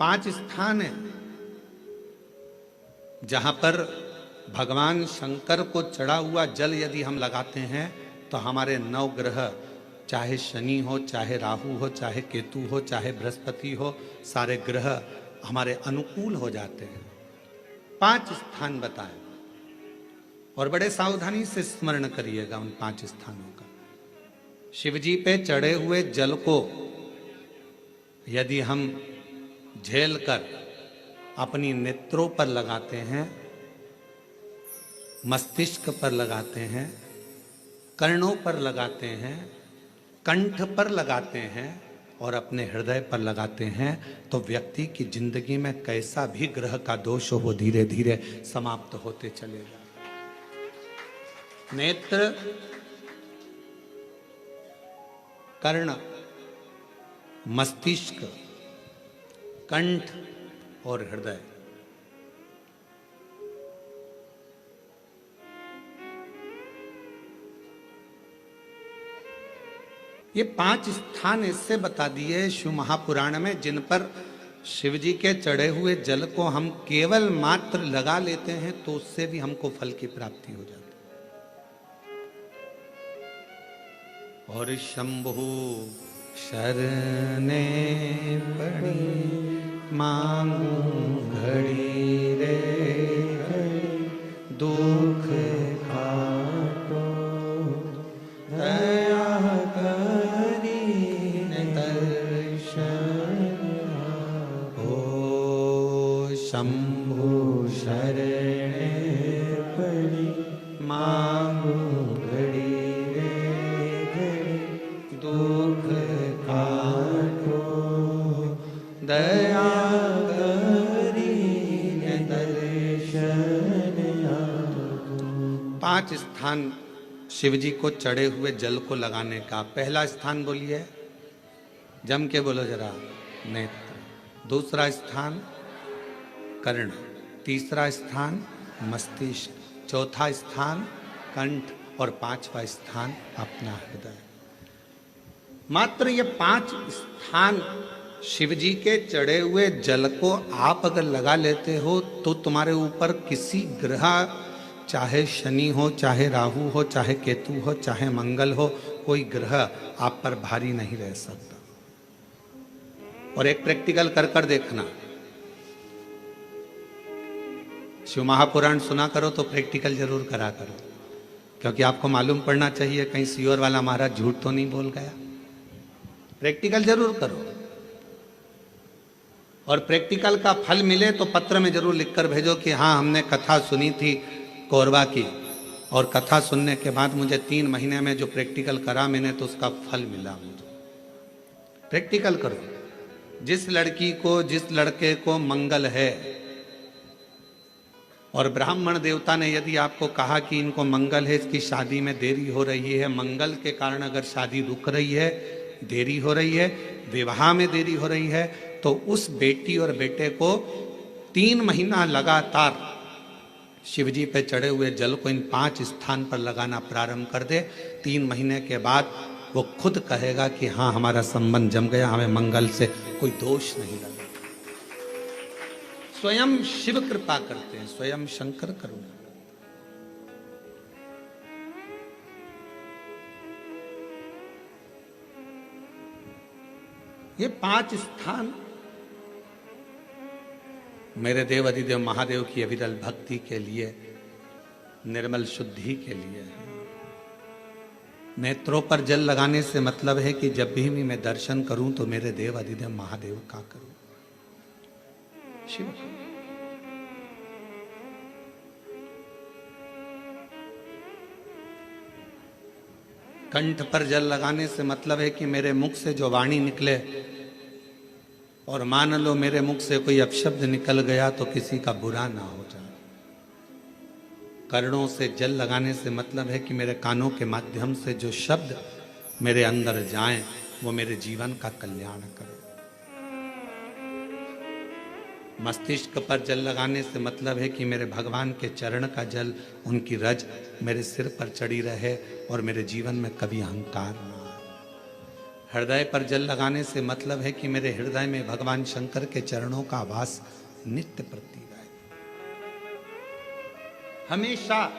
5 स्थान है जहां पर भगवान शंकर को चढ़ा हुआ जल यदि हम लगाते हैं तो हमारे 9 ग्रह, चाहे शनि हो, चाहे राहु हो, चाहे केतु हो, चाहे बृहस्पति हो, सारे ग्रह हमारे अनुकूल हो जाते हैं। 5 स्थान बताए और बड़े सावधानी से स्मरण करिएगा उन 5 स्थानों का। शिव जी पे चढ़े हुए जल को यदि हम झेल कर अपनी नेत्रों पर लगाते हैं, मस्तिष्क पर लगाते हैं, कर्णों पर लगाते हैं, कंठ पर लगाते हैं और अपने हृदय पर लगाते हैं तो व्यक्ति की जिंदगी में कैसा भी ग्रह का दोष हो वो धीरे धीरे समाप्त होते चलेगा। नेत्र, कर्ण, मस्तिष्क, कंठ और हृदय, ये 5 स्थान इससे बता दिए शिव महापुराण में जिन पर शिव जी के चढ़े हुए जल को हम केवल मात्र लगा लेते हैं तो उससे भी हमको फल की प्राप्ति हो जाती है। और शंभु शरणे पड़ी मांगू घड़ी रे दुख काटो दया करी दर्शन हो। शंभु शरणे पड़ी मांगू घड़ी रे दुख काटो दया करी दर्शन। 5 स्थान शिव जी को चढ़े हुए जल को लगाने का। पहला स्थान बोलिए, जम के बोलो जरा, नेत्र। दूसरा स्थान कर्ण, तीसरा स्थान मस्तिष्क, चौथा स्थान कंठ और 5वां स्थान अपना हृदय। मात्र ये 5 स्थान शिव जी के चढ़े हुए जल को आप अगर लगा लेते हो तो तुम्हारे ऊपर किसी ग्रह, चाहे शनि हो, चाहे राहु हो, चाहे केतु हो, चाहे मंगल हो, कोई ग्रह आप पर भारी नहीं रह सकता। और एक प्रैक्टिकल कर कर देखना, शिव महापुराण सुना करो तो प्रैक्टिकल जरूर करा करो, क्योंकि आपको मालूम पड़ना चाहिए कहीं सीओर वाला महाराज झूठ तो नहीं बोल गया। प्रैक्टिकल जरूर करो और प्रैक्टिकल का फल मिले तो पत्र में जरूर लिखकर भेजो कि हाँ हमने कथा सुनी थी कोरबा की और कथा सुनने के बाद मुझे 3 महीने में जो प्रैक्टिकल करा मैंने तो उसका फल मिला मुझे। प्रैक्टिकल करो। जिस लड़की को, जिस लड़के को मंगल है और ब्राह्मण देवता ने यदि आपको कहा कि इनको मंगल है, इसकी शादी में देरी हो रही है, मंगल के कारण अगर शादी रुक रही है, देरी हो रही है, विवाह में देरी हो रही है, तो उस बेटी और बेटे को 3 महीना लगातार शिवजी पे चढ़े हुए जल को इन 5 स्थान पर लगाना प्रारंभ कर दे। 3 महीने के बाद वो खुद कहेगा कि हाँ हमारा संबंध जम गया, हमें मंगल से कोई दोष नहीं लगा। स्वयं शिव कृपा करते हैं, स्वयं शंकर करुणा। ये 5 स्थान मेरे देव अधिदेव महादेव की अविरल भक्ति के लिए, निर्मल शुद्धि के लिए है। नेत्रों पर जल लगाने से मतलब है कि जब भी मैं दर्शन करूं तो मेरे देव अधिदेव महादेव का करूं, शिव। कंठ पर जल लगाने से मतलब है कि मेरे मुख से जो वाणी निकले, और मान लो मेरे मुख से कोई अपशब्द निकल गया तो किसी का बुरा ना हो जाए। कर्णों से जल लगाने से मतलब है कि मेरे कानों के माध्यम से जो शब्द मेरे अंदर जाएं वो मेरे जीवन का कल्याण करें। मस्तिष्क पर जल लगाने से मतलब है कि मेरे भगवान के चरण का जल, उनकी रज मेरे सिर पर चढ़ी रहे और मेरे जीवन में कभी अहंकार ना आए। हृदय पर जल लगाने से मतलब है कि मेरे हृदय में भगवान शंकर के चरणों का वास नित्य प्रति रहे। हमेशा